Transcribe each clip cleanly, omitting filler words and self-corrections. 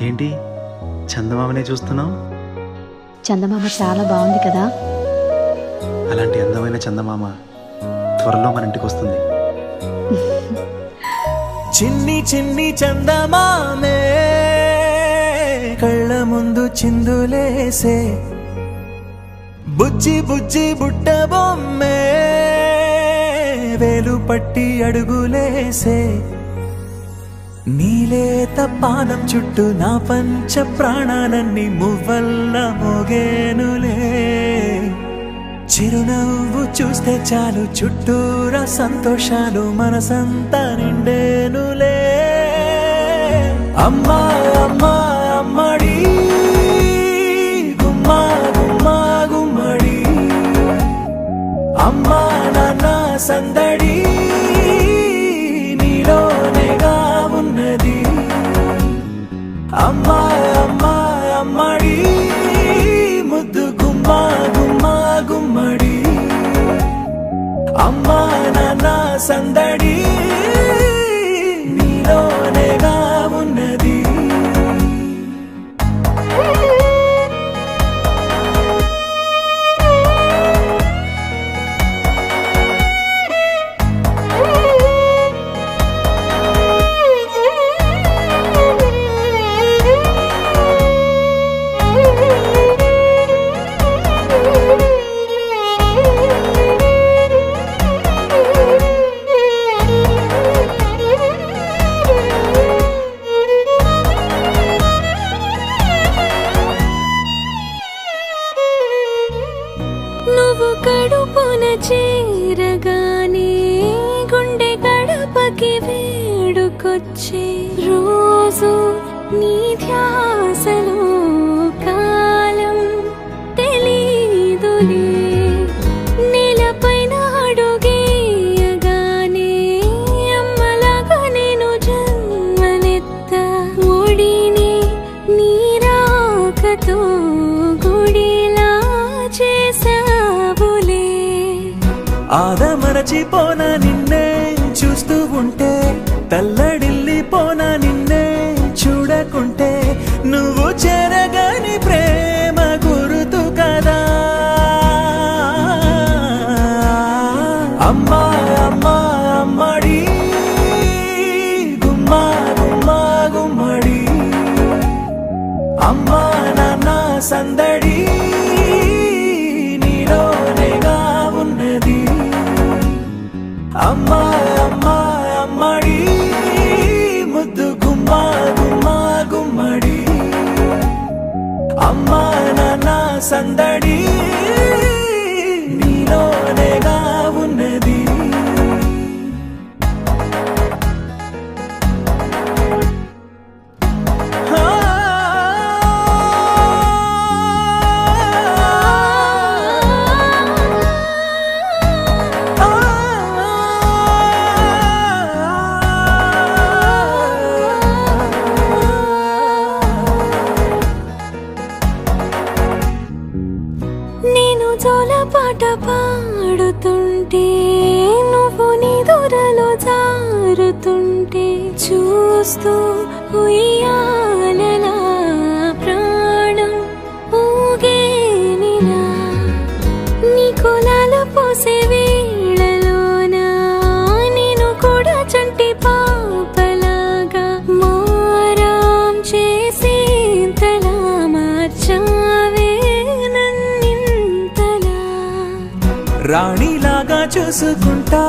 ఏంటి చందమామనే చూస్తున్నావు? చందమామ చాలా బాగుంది కదా. అలాంటి అందమైన చందమామ త్వరలో మన ఇంటికి వస్తుంది. చిన్ని చిన్ని చందమామే కళ్ళ ముందు చిందులేసే, బుజ్జి బుజ్జి బుట్ట బొమ్మే వేలు పట్టి అడుగులేసే, నీలేత పాదం చుట్టూ నా పంచ ప్రాణాలన్నీ మువ్వల్ల మోగేనులే. చిరునవ్వు చూస్తే చాలు చుట్టూరా సంతోషాలు మనసంతా నిండేనులే. అమ్మా అమ్మా అమ్మడి గుమ్మా గుమ్మా గుమ్మడి, అమ్మా నాన్న సందడి నీలోనేగా ఉన్నది. అమ్మా అమ్మా అమ్మడి ముద్దు గుమ్మా గుమ్మా గుమ్మడి, అమ్మా నాన్న సందడి నీలోనేగా ఉన్నది. నువ్వు కడుపున చేరగానే గుండె గడపకి వేడుకొచ్చే, రోజు నీ ధ్యాసలో కాలం తెలీదులే. నేలపైన అడుగేయగానే అమ్మలాగా నేను జన్మనెత్త, ఒడిని నీ రాకతో గుడిలా చేసావులే. ఆదమరచిపోన నిన్నే చూస్తూ ఉంటే, తల్లడిల్లిపోన నిన్నే చూడకుంటే, నువ్వు చెరగని ప్రేమ గురుతు కదా. అమ్మా అమ్మా అమ్మడి గుమ్మా గుమ్మా గుమ్మడి, అమ్మా నాన్న సందడి నీలోనేగా ఉన్నది. అమ్మా అమ్మా అమ్మడి ముద్దు గుమ్మా గుమ్మా గుమ్మడి, అమ్మా నాన్న సందడి నీలోనేగా ఉన్నది. నేను జోలపాట పాడుతుంటే, నువ్వు నీ దూరలో జారుతుంటే, చూస్తూ ఉయ్యాలలా ప్రాణం ఊగేనిలా. నీ కులాల పోసే వేళలోన నేను కూడా చంటి పాపలాగా మారాం చేసేంతలా మార్చావే నన్నింతలా. రాణిలాగా చూసుకుంటా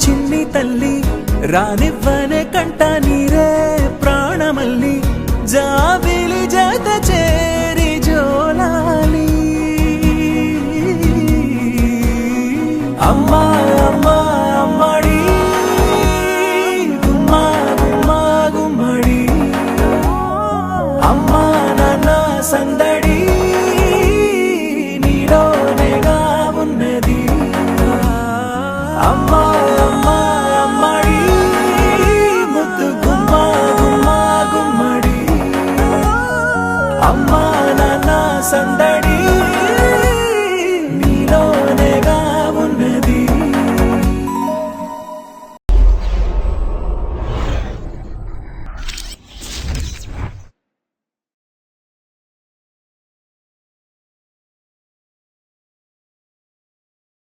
చిన్ని తల్లి, రానివ్వనే కంట నీరే ప్రాణమల్లి, జాబిలి జత చేరి జోలాలి. అమ్మా అమ్మా అమ్మడి గుమ్మా గుమ్మా గుమ్మడి, అమ్మా నాన్న సందడి నీలోనేగా ఉన్నది. అమ్మా అమ్మా అమ్మడి ముద్దు గుమ్మా గుమ్మా గుమ్మడి, అమ్మా నాన్న సందడి